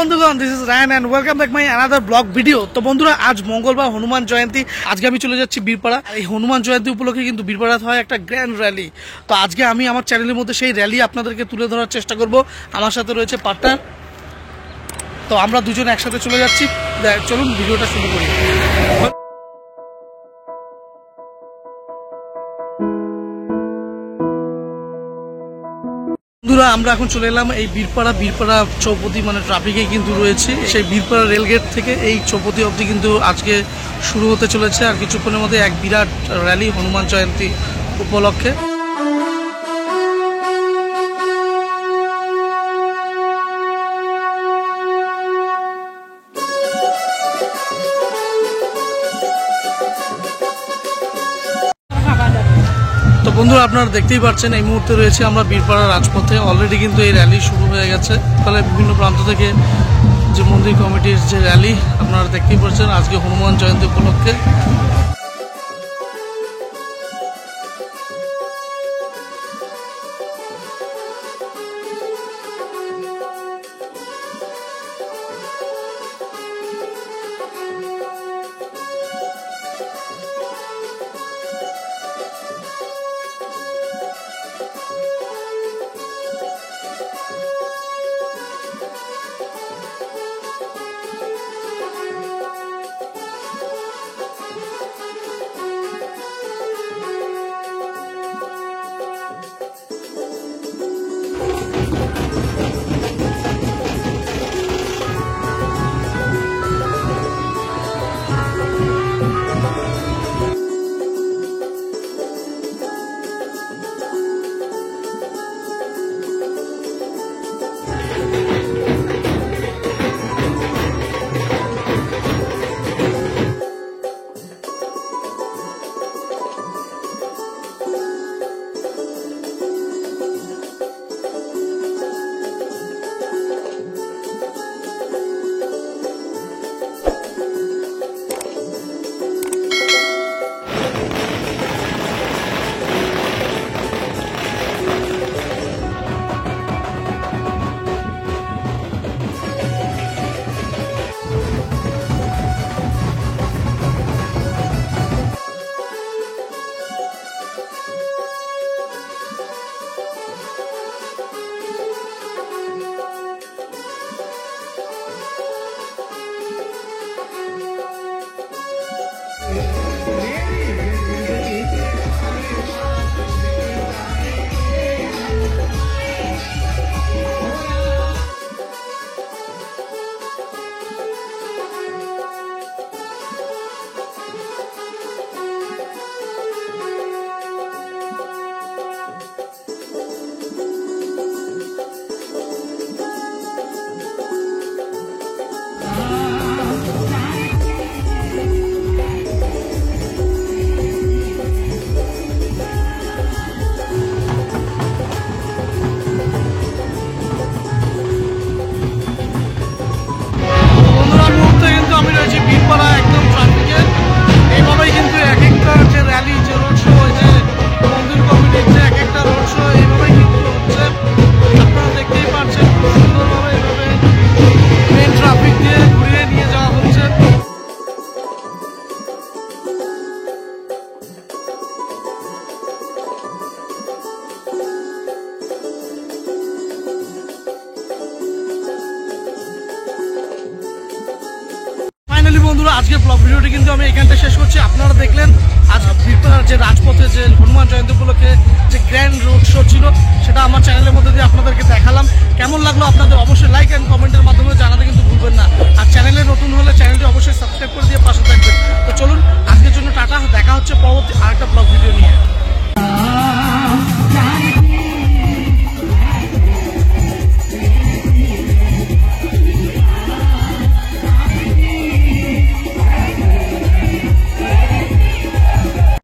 বন্ধুগণ, this is Ryan and welcome back my another blog video. তো বন্ধুরা, আজ মঙ্গলবার, হনুমান জয়ন্তী। আজকে আমি চলে যাচ্ছি বীরপাড়া। এই হনুমান জয়ন্তী উপলক্ষে কিন্তু বীরপাড়াতে হয় একটা গ্র্যান্ড র্যালি। তো আজকে আমি আমার চ্যানেলের মধ্যে সেই র্যালি আপনাদেরকে তুলে ধরার চেষ্টা করব। আমার সাথে রয়েছে পার্টনার, তো আমরা দুজন একসাথে চলে যাচ্ছি। চলুন ভিডিওটা শুরু করি। বন্ধুরা, আমরা এখন চলে এলাম এই বীরপাড়া চৌপতি, মানে ট্রাফিকে কিন্তু রয়েছে। সেই বীরপাড়া রেলগেট থেকে এই চৌপতি অবধি কিন্তু আজকে শুরু হতে চলেছে। আর কিছুক্ষণের মধ্যে এক বিরাট র্যালি হনুমান জয়ন্তী উপলক্ষে। তো বন্ধুরা, আপনারা দেখতেই পাচ্ছেন এই মুহূর্তে রয়েছে আমরা বীরপাড়া রাজপথে। অলরেডি কিন্তু এই র্যালি শুরু হয়ে গেছে। ফলে বিভিন্ন প্রান্ত থেকে যে মন্দির কমিটির যে র্যালি আপনারা দেখতেই পাচ্ছেন আজকে হনুমান জয়ন্তী উপলক্ষে। বন্ধুরা, আজকের ব্লগ ভিডিওটি কিন্তু আমি এখানটা শেষ করছি। আপনারা দেখলেন আজ বীরপাড়ার যে রাজপথে যে হনুমান জয়ন্তী উপলক্ষে যে গ্র্যান্ড রোড শো ছিল, সেটা আমার চ্যানেলের মধ্যে দিয়ে আপনাদের